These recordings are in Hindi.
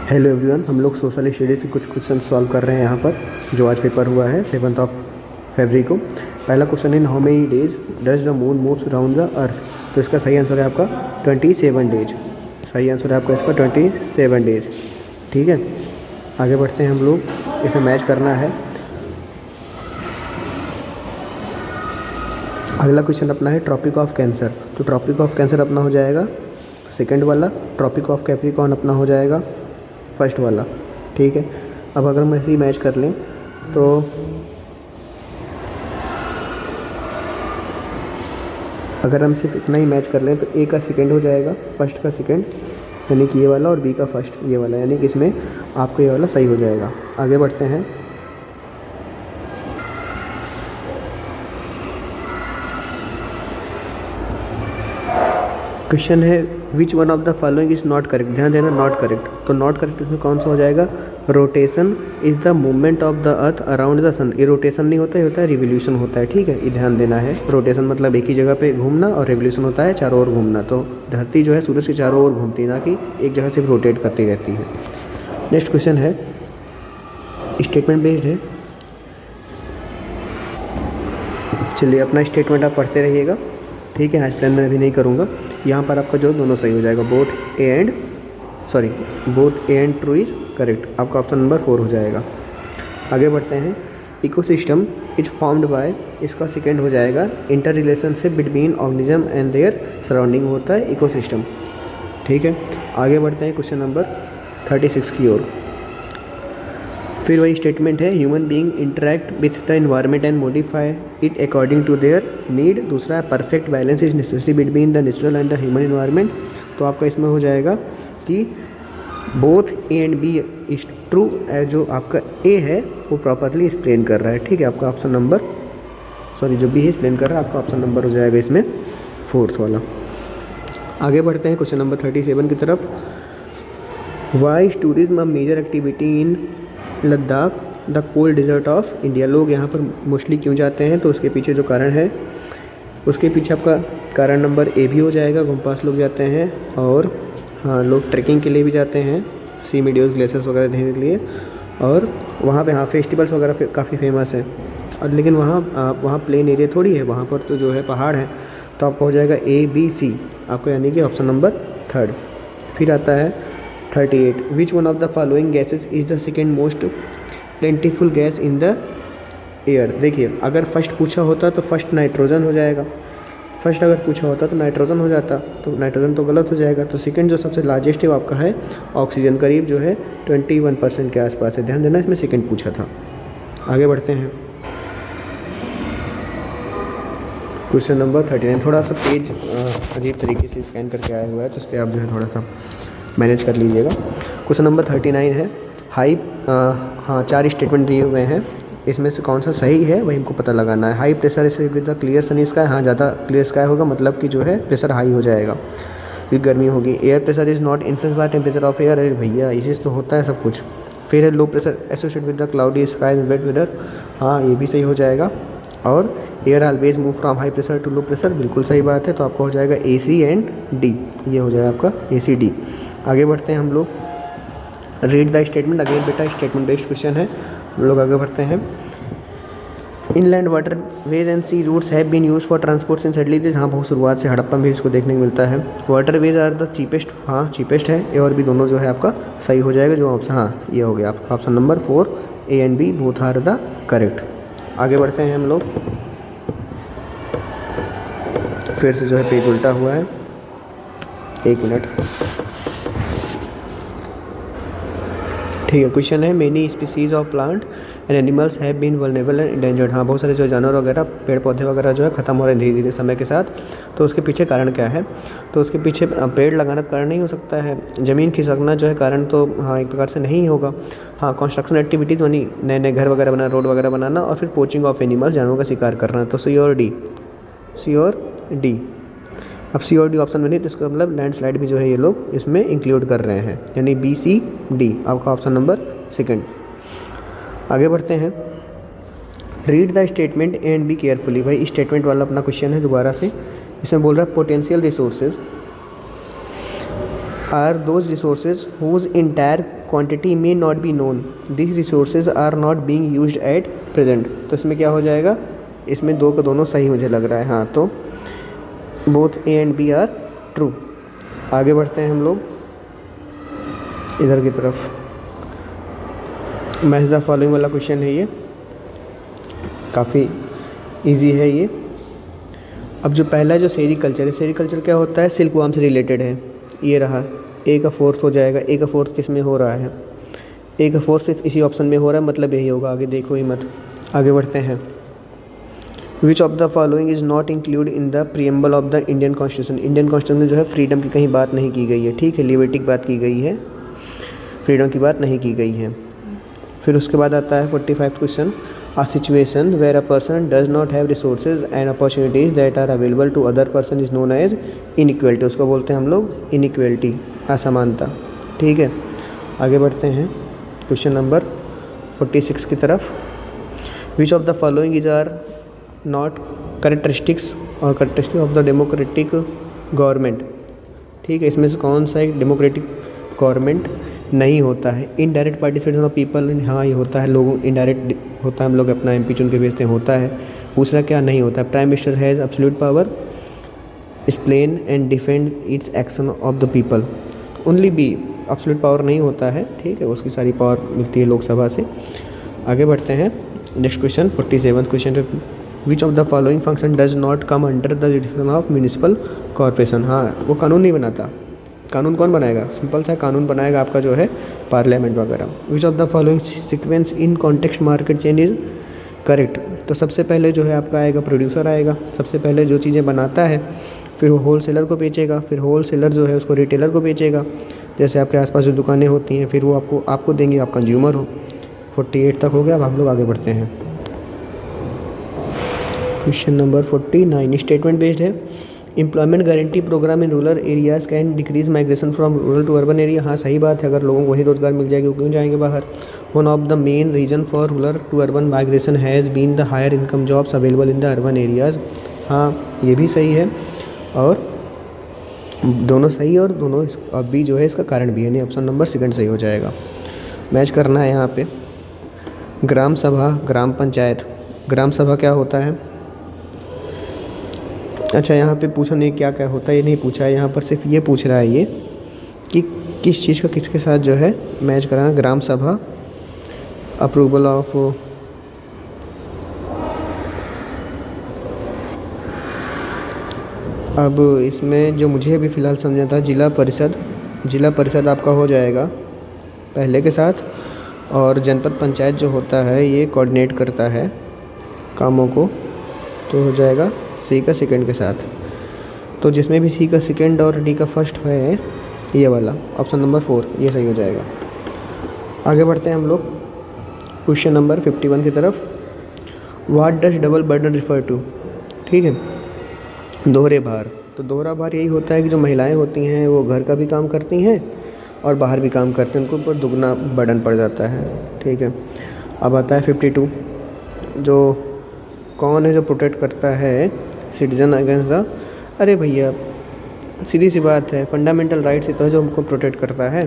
हेलो एवरीवन, हम लोग सोशल स्टडीज़ के कुछ क्वेश्चन सॉल्व कर रहे हैं यहाँ पर, जो आज पेपर हुआ है 7 फरवरी को। पहला question in how many days does the moon moves around the earth. तो इसका सही आंसर है आपका 27 डेज। सही आंसर है आपका इसका 27 डेज। ठीक है, आगे बढ़ते हैं हम लोग, इसे मैच करना है। अगला क्वेश्चन अपना है ट्रॉपिक ऑफ कैंसर। तो ट्रॉपिक ऑफ कैंसर अपना हो जाएगा सेकंड वाला, ट्रॉपिक ऑफ कैप्रिकॉर्न अपना हो जाएगा फर्स्ट वाला। ठीक है, अब अगर हम ऐसे ही मैच कर लें तो अगर हम सिर्फ इतना ही मैच कर लें तो ए का सेकंड हो जाएगा, फर्स्ट का सेकंड यानी कि ये वाला, और बी का फर्स्ट ये वाला, यानी कि इसमें आपको ये वाला सही हो जाएगा। आगे बढ़ते हैं। क्वेश्चन है which one of the following is not correct. ध्यान देना, नॉट करेक्ट। तो नॉट करेक्ट इसमें कौन सा हो जाएगा? Rotation is the movement of the earth around the sun. ये रोटेशन नहीं होता है, होता है रिवोल्यूशन होता है। ठीक है, ये ध्यान देना है। रोटेशन मतलब एक ही जगह पे घूमना, और रिवोल्यूशन होता है चारों ओर घूमना। तो धरती जो है सूरज के चारों ओर घूमती है, ना कि एक जगह सिर्फ रोटेट करती रहती है। नेक्स्ट क्वेश्चन है स्टेटमेंट बेस्ड है। चलिए, अपना स्टेटमेंट आप पढ़ते रहिएगा। ठीक है, आज प्लान मैं अभी नहीं करूँगा। यहाँ पर आपका जो दोनों सही हो जाएगा, both A and true is correct. आपका ऑप्शन नंबर 4 हो जाएगा। आगे बढ़ते हैं। इकोसिस्टम इज फॉर्म्ड बाय, इसका सेकेंड हो जाएगा inter relationship between organism and their surrounding होता है इकोसिस्टम। ठीक है, आगे बढ़ते हैं क्वेश्चन नंबर 36 की ओर। फिर वही स्टेटमेंट है, human being interact with the environment and modify it according to their need. दूसरा है perfect balance is necessary between the natural and the human environment. तो आपका इसमें हो जाएगा कि both A and B is true. जो आपका ए है वो प्रॉपरली एक्सप्लेन कर रहा है। ठीक है, आपका ऑप्शन नंबर जो बी है एक्सप्लेन कर रहा है, आपका ऑप्शन नंबर हो जाएगा इसमें 4th वाला। आगे बढ़ते हैं क्वेश्चन नंबर 37 की तरफ। Why is tourism a major activity in Ladakh the cold desert of India. लोग यहाँ पर मोस्टली क्यों जाते हैं? तो उसके पीछे जो कारण है, उसके पीछे आपका कारण नंबर ए भी हो जाएगा। घुमपास लोग जाते हैं, और हाँ, लोग ट्रैकिंग के लिए भी जाते हैं, सी मीडियोज ग्लेशियर्स वगैरह देखने के लिए। और वहाँ पे हाँ फेस्टिवल्स वगैरह काफ़ी फेमस हैं। और लेकिन वहाँ प्लेन एरिया थोड़ी है, वहाँ पर तो जो है पहाड़ है। तो आपका हो जाएगा ABC आपका, यानी कि ऑप्शन नंबर 3rd। फिर आता है 38, विच one of the following gases is the second most plentiful gas in the air. देखिए, अगर फर्स्ट पूछा होता तो फर्स्ट नाइट्रोजन हो जाएगा। फर्स्ट अगर पूछा होता तो नाइट्रोजन हो जाता, तो नाइट्रोजन तो गलत हो जाएगा। तो सेकंड जो सबसे लार्जेस्ट है वो आपका है ऑक्सीजन, करीब जो है 21% के आसपास है। ध्यान देना, इसमें सेकंड पूछा था। आगे बढ़ते हैं। क्वेश्चन नंबर 39, थोड़ा सा पेज अजीब तरीके से स्कैन करके आया हुआ है, तो उस पर आप जो है थोड़ा सा मैनेज कर लीजिएगा। क्वेश्चन नंबर 39 है हाँ 4 स्टेटमेंट दिए हुए हैं, इसमें से कौन सा सही है वही हमको पता लगाना है। High pressure is with the clear Sunny sky. हाँ, ज़्यादा क्लियर स्काई होगा मतलब कि जो है प्रेशर हाई हो जाएगा क्योंकि गर्मी होगी। Air pressure is not influence by temperature of air. अरे भैया, इसी से तो होता है सब कुछ। फिर है low pressure associated with the cloudy sky and wet weather. हाँ, ये भी सही हो जाएगा। और air always move from high pressure to low pressure, बिल्कुल सही बात है। तो आपका हो जाएगा AC एंड D, ये हो जाएगा आपका ACD। आगे बढ़ते हैं हम लोग। Read the statement again. बेटा स्टेटमेंट बेस्ड क्वेश्चन है, हम लोग आगे बढ़ते हैं। Inland water ways and sea routes have been use for transport since early days. हाँ, बहुत शुरुआत से हड़प्पा में इसको देखने को मिलता है। Water ways are the cheapest. हाँ, चीपेस्ट है। ए और बी दोनों जो है आपका सही हो जाएगा। जो ऑप्शन, हाँ ये हो गया आपका option number 4, A and B both are the correct. आगे बढ़ते हैं हम लोग। फिर से जो है पेज उल्टा हुआ है, 1 मिनट। ठीक है, क्वेश्चन है many species of plant and animals have been vulnerable and endangered. हाँ, बहुत सारे जो जानवर वगैरह, पेड़ पौधे वगैरह जो है ख़त्म हो रहे हैं धीरे धीरे समय के साथ। तो उसके पीछे कारण क्या है? तो उसके पीछे पेड़ लगाना तो कारण नहीं हो सकता है। ज़मीन खिसकना जो है कारण तो हाँ एक प्रकार से नहीं होगा। हाँ, कंस्ट्रक्शन एक्टिविटीज़ यानी नए नए घर वगैरह बनाना, रोड वगैरह बनाना, और फिर पोचिंग ऑफ एनिमल, जानवरों का शिकार करना। तो C और D। अब C और D ऑप्शन में नहीं, तो इसका मतलब लैंडस्लाइड भी जो है ये लोग इसमें इंक्लूड कर रहे हैं, यानी BCD आपका ऑप्शन नंबर 2। आगे बढ़ते हैं। Read the statement and be carefully. भाई स्टेटमेंट वाला अपना क्वेश्चन है दोबारा से। इसमें बोल रहा है potential resources are those resources whose entire quantity may not be known, this resources are not being used at present. तो इसमें क्या हो जाएगा, इसमें दो का दोनों सही मुझे लग रहा है। हाँ, तो both A and B are true. आगे बढ़ते हैं हम लोग इधर की तरफ। मैच द फॉलोइंग वाला क्वेश्चन है, ये काफ़ी इजी है ये। अब जो पहला जो सेरीकल्चर है, सेरीकल्चर क्या होता है, सिल्क वार्म से रिलेटेड है। ये रहा, ए का फोर्थ हो जाएगा। ए का फोर्थ किस में हो रहा है, ए का फोर्थ सिर्फ इसी ऑप्शन में हो रहा है, मतलब यही होगा। आगे देखो ही मत। आगे बढ़ते हैं। विच of the following is not include in the preamble of the Indian constitution. Indian constitution में जो है फ्रीडम की कहीं बात नहीं की गई है, ठीक है, लिबर्टी की बात की गई है, फ्रीडम की बात नहीं की गई है। फिर उसके बाद आता है 45 question, a situation where a person does not have resources and opportunities that are available to other person is known as inequality। उसको बोलते हैं हम लोग inequality, असमानता, ठीक है। आगे बढ़ते हैं क्वेश्चन नंबर 46 की तरफ। Which of the following is are not characteristics और characteristic of the democratic government, ठीक है। इसमें से कौन सा एक डेमोक्रेटिक गवर्नमेंट नहीं होता है। इनडायरेक्ट पार्टिसिपेशन ऑफ पीपल, हाँ ये होता है, लोगों इनडायरेक्ट होता है, हम लोग अपना एमपी चुन के भेजते हैं, होता है। दूसरा क्या नहीं होता है, prime minister has absolute power, explain and defend its action of the people. Only B, absolute power नहीं होता है, ठीक है, उसकी सारी पावर मिलती है लोकसभा से। आगे बढ़ते हैं next question 47 question. Which of the following function does not come under the जुडिशन of municipal corporation. हाँ, वो कानून नहीं बनाता। कानून कौन बनाएगा, सिंपल सा कानून बनाएगा आपका जो है पार्लियामेंट वगैरह। विच of the following sequence in context market change is correct. तो सबसे पहले जो है आपका आएगा प्रोड्यूसर आएगा, सबसे पहले जो चीज़ें बनाता है, फिर वो होल सेलर को बेचेगा, फिर होल सेलर जो है उसको रिटेलर को बेचेगा। जैसे आपके आसपास जो दुकानें होती हैं, फिर वो आपको देंगे, आप कंज्यूमर हो। 48 तक हो गया। अब हम लोग आगे बढ़ते हैं। क्वेश्चन नंबर 49 स्टेटमेंट बेस्ड है। Employment guarantee programme in rural areas can decrease migration from rural to urban area. हाँ सही बात है, अगर लोगों को वही रोज़गार मिल जाएगी वो क्यों जाएंगे बाहर। One of the main reason for rural to urban migration has been the higher income jobs available in the urban areas. हाँ ये भी सही है, और दोनों सही है, और दोनों अभी जो है इसका कारण भी है, नहीं ऑप्शन नंबर सेकंड सही हो जाएगा। मैच करना है यहाँ पे। ग्राम सभा, ग्राम पंचायत। ग्राम सभा क्या होता है, अच्छा यहाँ पे पूछा नहीं क्या क्या होता है, ये नहीं पूछा है, यहाँ पर सिर्फ ये पूछ रहा है ये कि किस चीज़ का किसके साथ जो है मैच कराना। ग्राम सभा, अप्रूवल ऑफ अब इसमें जो मुझे अभी फ़िलहाल समझा था जिला परिषद, जिला परिषद आपका हो जाएगा पहले के साथ, और जनपद पंचायत जो होता है ये कोऑर्डिनेट करता है कामों को, तो हो जाएगा सी का सेकंड के साथ। तो जिसमें भी सी का सेकंड और डी का फर्स्ट है ये वाला ऑप्शन नंबर 4 ये सही हो जाएगा। आगे बढ़ते हैं हम लोग क्वेश्चन नंबर 51 की तरफ। What does double burden refer to, ठीक है, दोहरे भार। तो दोहरा भार यही होता है कि जो महिलाएं होती हैं वो घर का भी काम करती हैं और बाहर भी काम करते हैं, उनको ऊपर दुगना बर्डन पड़ जाता है, ठीक है। अब आता है 52, जो कौन है जो प्रोटेक्ट करता है सिटीजन अगेंस्ट द, अरे भैया सीधी सी बात है, फंडामेंटल राइट्स ही तो है जो हमको प्रोटेक्ट करता है,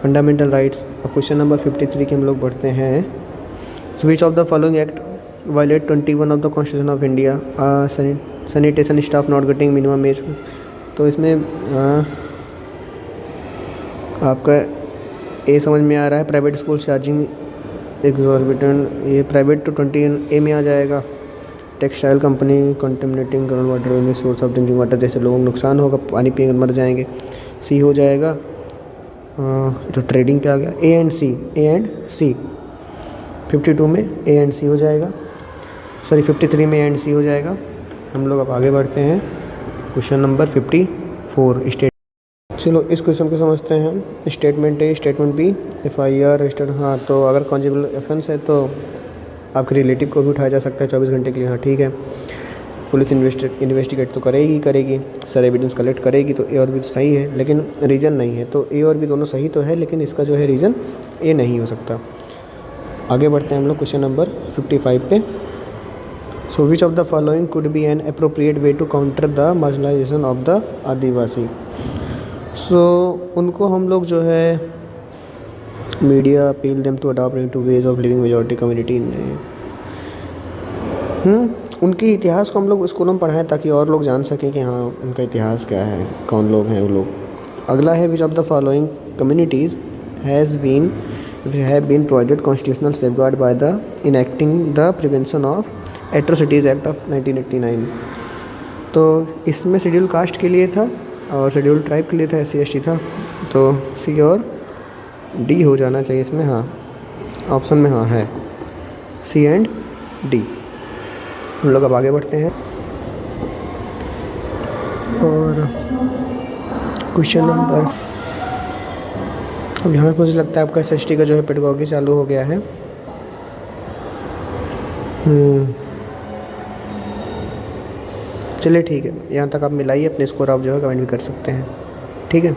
फंडामेंटल राइट्स। अब क्वेश्चन नंबर 53 के हम लोग बढ़ते हैं। So which of the following act violate 21 of the constitution of India, sanitation staff not getting minimum age. तो इसमें आपका ए समझ में आ रहा है, प्राइवेट स्कूल चार्जिंग एग्जॉर्बिटेंट, ये प्राइवेट तो 20 ए में आ जाएगा। Textile company contaminating ground water in the source of drinking water, जैसे लोगों को नुकसान होगा, पानी पिएंगे मर जाएंगे। सी हो जाएगा, तो ट्रेडिंग पे आ गया। ए एंड सी 52 में ए एंड सी हो जाएगा, सॉरी 53 में ए एंड सी हो जाएगा। हम लोग अब आगे बढ़ते हैं क्वेश्चन नंबर 54 स्टेट। चलो इस क्वेश्चन को समझते हैं। Statement A, statement B, FIR registered. हाँ तो अगर कॉन्जिबल ऑफेंस है तो आपके रिलेटिव को भी उठाया जा सकता है 24 घंटे के लिए, हाँ ठीक है। पुलिस इन्वेस्टिगेट तो करेगी, सर एविडेंस कलेक्ट करेगी, तो ए और बी तो सही है, लेकिन रीज़न नहीं है। तो ए और बी दोनों सही तो है, लेकिन इसका जो है रीज़न ए नहीं हो सकता। आगे बढ़ते हैं हम लोग क्वेश्चन नंबर 55 पे। So which of the following could be an appropriate way to counter the marginalisation of the Adivasi. उनको हम लोग जो है media appeal them to adopt into ways of living majority community ने उनके इतिहास को हम लोग स्कूलों में पढ़ाएं ताकि और लोग जान सकें कि हाँ उनका इतिहास क्या है, कौन लोग हैं वो लोग। अगला है which of the following communities have been provided constitutional safeguard by the enacting the prevention of atrocities act of 1989। तो इसमें शेड्यूल कास्ट के लिए था और शेड्यूल ट्राइब के लिए था, SC ST था। तो सी और डी हो जाना चाहिए इसमें, हाँ ऑप्शन में हाँ है C एंड D। हम लोग अब आगे बढ़ते हैं और क्वेश्चन नंबर, अब यहाँ मुझे लगता है आपका SST का जो है पेडागॉजी चालू हो गया है। चलिए ठीक है, यहाँ तक आप मिलाइए अपने स्कोर, आप जो है कमेंट भी कर सकते हैं, ठीक है।